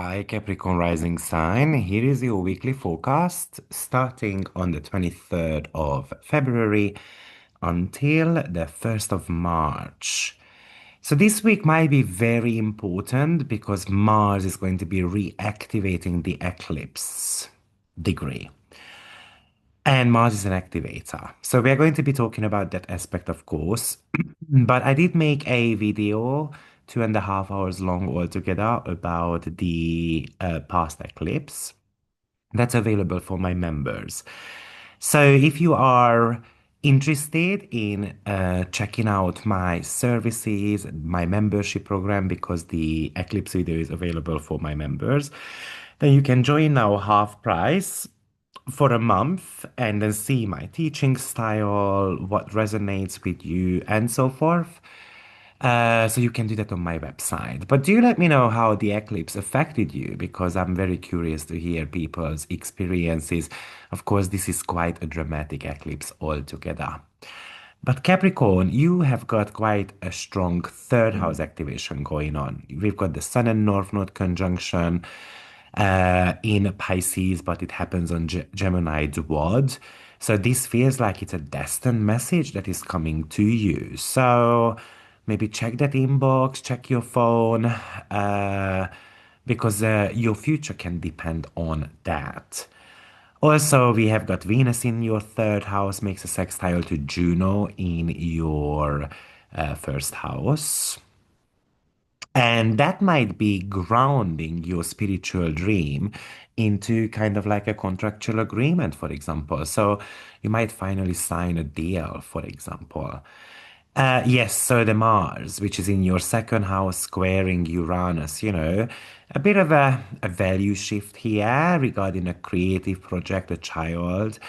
Hi, Capricorn rising sign. Here is your weekly forecast starting on the 23rd of February until the 1st of March. So, this week might be very important because Mars is going to be reactivating the eclipse degree. And Mars is an activator. So, we are going to be talking about that aspect, of course. But I did make a video 2.5 hours long altogether about the past eclipse that's available for my members. So if you are interested in checking out my services, my membership program, because the eclipse video is available for my members, then you can join now half price for a month and then see my teaching style, what resonates with you, and so forth. So you can do that on my website. But do let me know how the eclipse affected you because I'm very curious to hear people's experiences. Of course, this is quite a dramatic eclipse altogether. But Capricorn, you have got quite a strong third house activation going on. We've got the Sun and North Node conjunction in Pisces, but it happens on Gemini Dwad. So this feels like it's a destined message that is coming to you. So maybe check that inbox, check your phone, because your future can depend on that. Also, we have got Venus in your third house, makes a sextile to Juno in your first house. And that might be grounding your spiritual dream into kind of like a contractual agreement, for example. So you might finally sign a deal, for example. Yes, so the Mars, which is in your second house, squaring Uranus, a bit of a value shift here regarding a creative project, a child.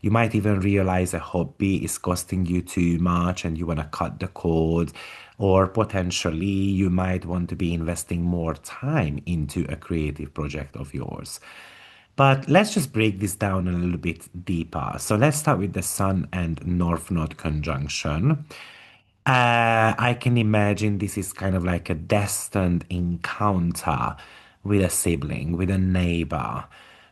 You might even realize a hobby is costing you too much and you want to cut the cord, or potentially you might want to be investing more time into a creative project of yours. But let's just break this down a little bit deeper. So let's start with the Sun and North Node conjunction. I can imagine this is kind of like a destined encounter with a sibling, with a neighbor.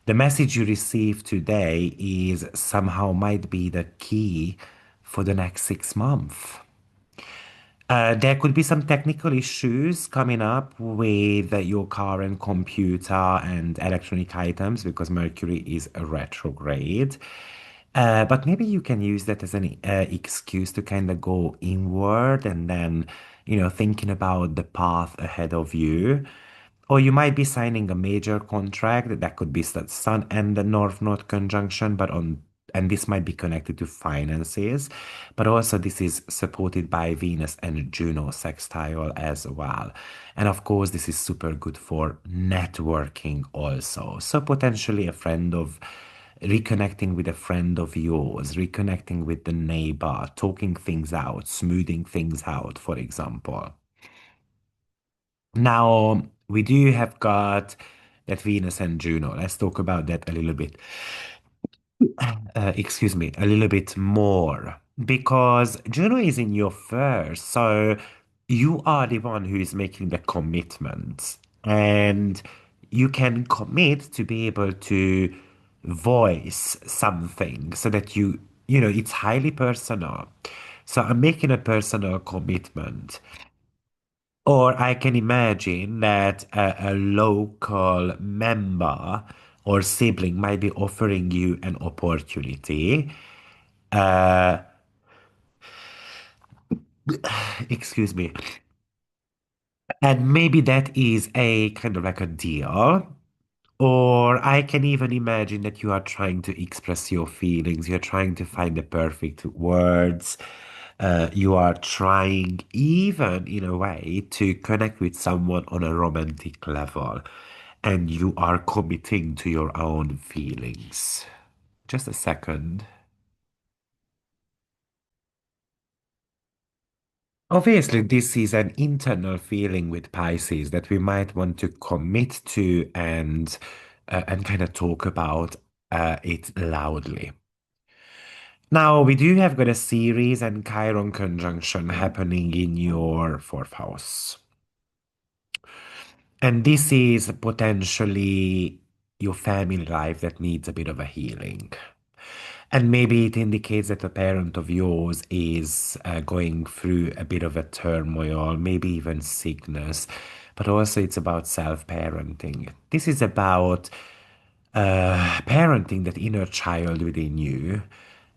The message you receive today is somehow might be the key for the next 6 months. There could be some technical issues coming up with your car and computer and electronic items because Mercury is a retrograde. But maybe you can use that as an excuse to kind of go inward and then, thinking about the path ahead of you. Or you might be signing a major contract that could be the Sun and the North Node conjunction, and this might be connected to finances, but also this is supported by Venus and Juno sextile as well. And of course, this is super good for networking also. So potentially reconnecting with a friend of yours, reconnecting with the neighbor, talking things out, smoothing things out, for example. Now, we do have got that Venus and Juno. Let's talk about that a little bit. Excuse me, a little bit more. Because Juno is in your first, so you are the one who is making the commitment. And you can commit to be able to voice something so that it's highly personal. So I'm making a personal commitment. Or I can imagine that a local member or sibling might be offering you an opportunity. Uh, excuse me. And maybe that is a kind of like a deal. Or I can even imagine that you are trying to express your feelings. You're trying to find the perfect words. You are trying, even in a way, to connect with someone on a romantic level. And you are committing to your own feelings. Just a second. Obviously, this is an internal feeling with Pisces that we might want to commit to and kind of talk about it loudly. Now, we do have got a Ceres and Chiron conjunction happening in your fourth house. And this is potentially your family life that needs a bit of a healing. And maybe it indicates that a parent of yours is going through a bit of a turmoil, maybe even sickness, but also it's about self parenting. This is about parenting that inner child within you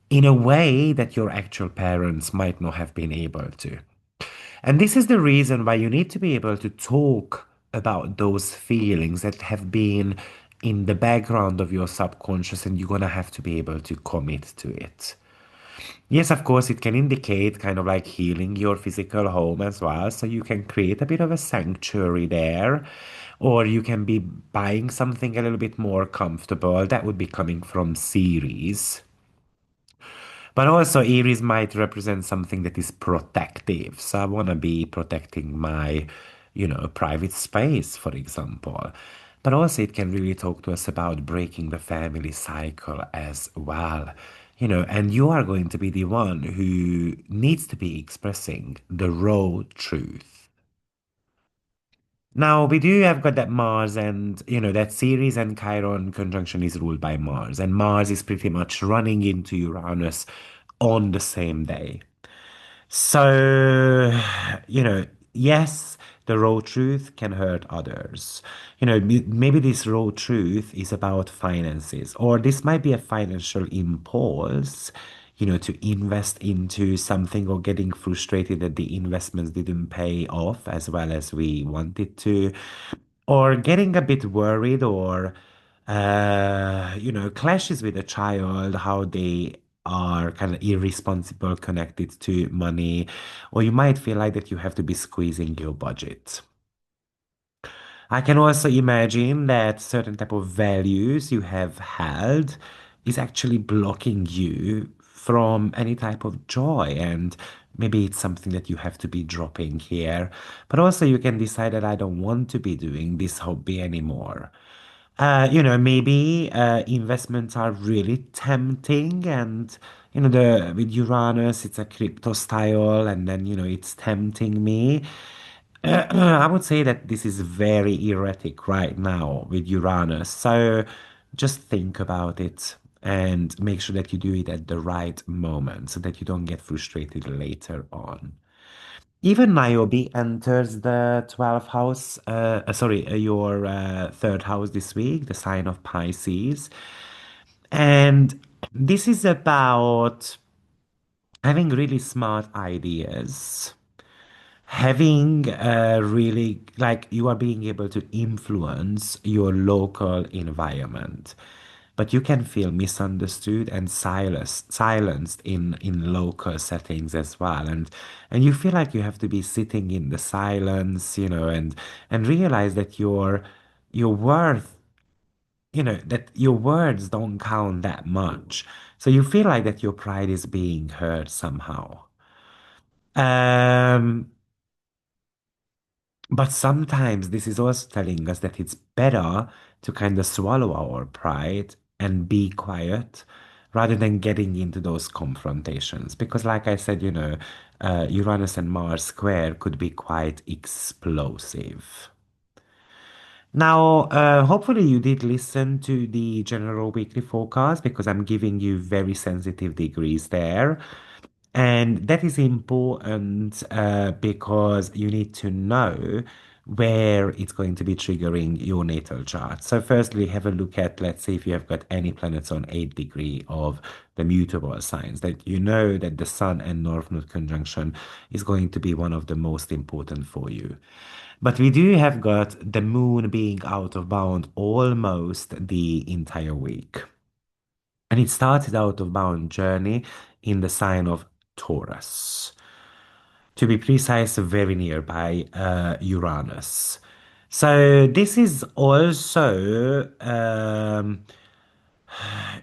in a way that your actual parents might not have been able to. And this is the reason why you need to be able to talk about those feelings that have been in the background of your subconscious, and you're going to have to be able to commit to it. Yes, of course, it can indicate kind of like healing your physical home as well. So you can create a bit of a sanctuary there, or you can be buying something a little bit more comfortable. That would be coming from series. But also, Aries might represent something that is protective. So I want to be protecting my, private space, for example. But also, it can really talk to us about breaking the family cycle as well. And you are going to be the one who needs to be expressing the raw truth. Now, we do have got that Mars and, that Ceres and Chiron conjunction is ruled by Mars. And Mars is pretty much running into Uranus on the same day. So, yes, the raw truth can hurt others. Maybe this raw truth is about finances, or this might be a financial impulse, to invest into something or getting frustrated that the investments didn't pay off as well as we wanted to, or getting a bit worried or clashes with a child, how they are kind of irresponsible connected to money, or you might feel like that you have to be squeezing your budget. I can also imagine that certain type of values you have held is actually blocking you from any type of joy, and maybe it's something that you have to be dropping here. But also you can decide that I don't want to be doing this hobby anymore. Maybe investments are really tempting, and the with Uranus, it's a crypto style, and then it's tempting me. I would say that this is very erratic right now with Uranus. So just think about it and make sure that you do it at the right moment so that you don't get frustrated later on. Even Niobe enters the 12th house, sorry, your third house this week, the sign of Pisces. And this is about having really smart ideas, having really, like, you are being able to influence your local environment. But you can feel misunderstood and silenced in local settings as well. And you feel like you have to be sitting in the silence, and realize that your worth, that your words don't count that much. So you feel like that your pride is being heard somehow. Um, But sometimes this is also telling us that it's better to kind of swallow our pride and be quiet rather than getting into those confrontations. Because, like I said, Uranus and Mars square could be quite explosive. Now, hopefully, you did listen to the general weekly forecast because I'm giving you very sensitive degrees there. And that is important because you need to know where it's going to be triggering your natal chart. So, firstly, have a look at, let's say, if you have got any planets on 8th degree of the mutable signs, that you know that the Sun and North Node conjunction is going to be one of the most important for you. But we do have got the moon being out of bound almost the entire week. And it started out of bound journey in the sign of Taurus. To be precise, very nearby Uranus. So this is also,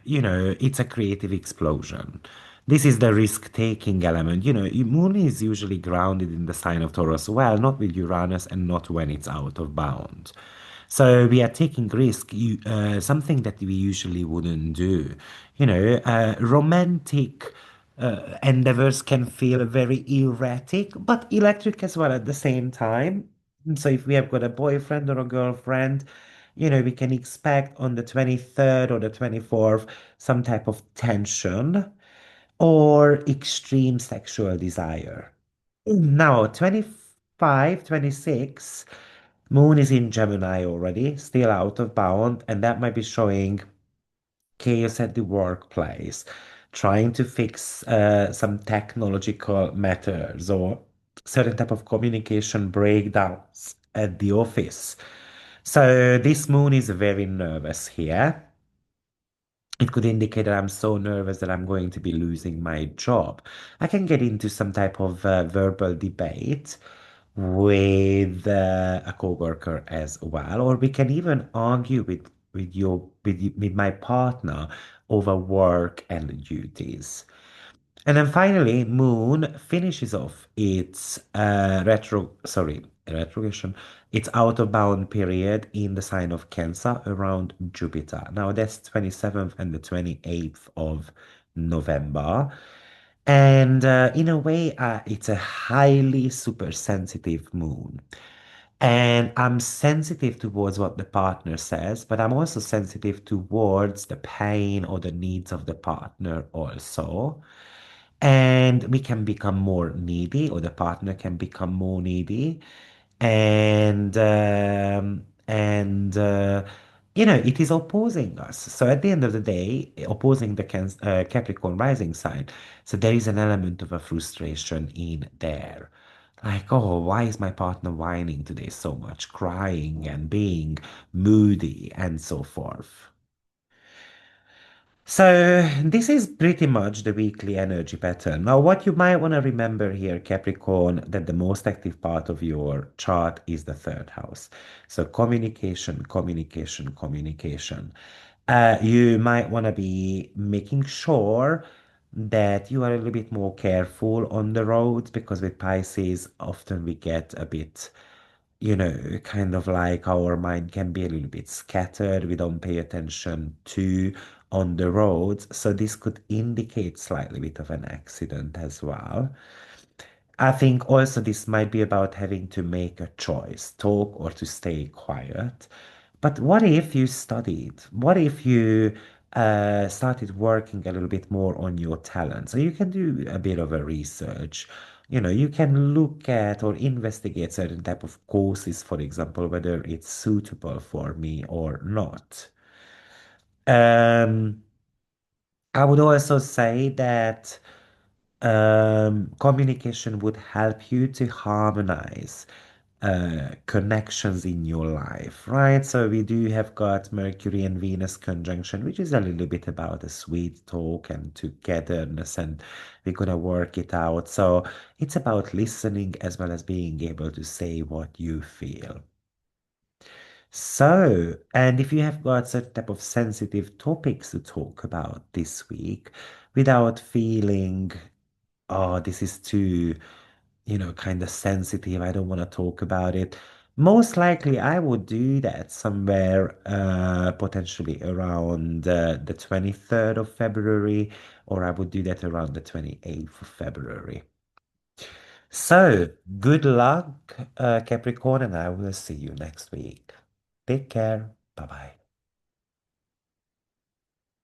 it's a creative explosion. This is the risk-taking element. Moon is usually grounded in the sign of Taurus. Well, not with Uranus and not when it's out of bound. So we are taking risk, something that we usually wouldn't do. Romantic endeavors can feel very erratic, but electric as well at the same time. So if we have got a boyfriend or a girlfriend, we can expect on the 23rd or the 24th some type of tension or extreme sexual desire. Now, 25, 26, Moon is in Gemini already, still out of bound, and that might be showing chaos at the workplace, trying to fix some technological matters or certain type of communication breakdowns at the office. So this moon is very nervous here. It could indicate that I'm so nervous that I'm going to be losing my job. I can get into some type of verbal debate with a coworker as well, or we can even argue with my partner over work and duties. And then finally, Moon finishes off its retrogression, its out of bound period in the sign of Cancer around Jupiter. Now that's 27th and the 28th of November. And in a way, it's a highly super sensitive moon. And I'm sensitive towards what the partner says, but I'm also sensitive towards the pain or the needs of the partner also. And we can become more needy, or the partner can become more needy. And it is opposing us. So at the end of the day, opposing the Capricorn rising sign. So there is an element of a frustration in there. Like, oh, why is my partner whining today so much, crying and being moody and so forth? So this is pretty much the weekly energy pattern. Now, what you might want to remember here, Capricorn, that the most active part of your chart is the third house. So communication, communication, communication. You might want to be making sure that you are a little bit more careful on the roads because with Pisces, often we get a bit kind of like our mind can be a little bit scattered. We don't pay attention to on the roads. So this could indicate slightly bit of an accident as well. I think also this might be about having to make a choice, talk or to stay quiet. But what if you studied? What if you started working a little bit more on your talent? So you can do a bit of a research. You can look at or investigate certain type of courses, for example, whether it's suitable for me or not. Um, I would also say that communication would help you to harmonize connections in your life, right? So we do have got Mercury and Venus conjunction, which is a little bit about a sweet talk and togetherness, and we're gonna work it out. So it's about listening as well as being able to say what you feel. So, and if you have got certain type of sensitive topics to talk about this week without feeling, oh, this is too, kind of sensitive, I don't want to talk about it. Most likely, I would do that somewhere potentially around the 23rd of February, or I would do that around the 28th of February. So, good luck, Capricorn, and I will see you next week. Take care. Bye bye.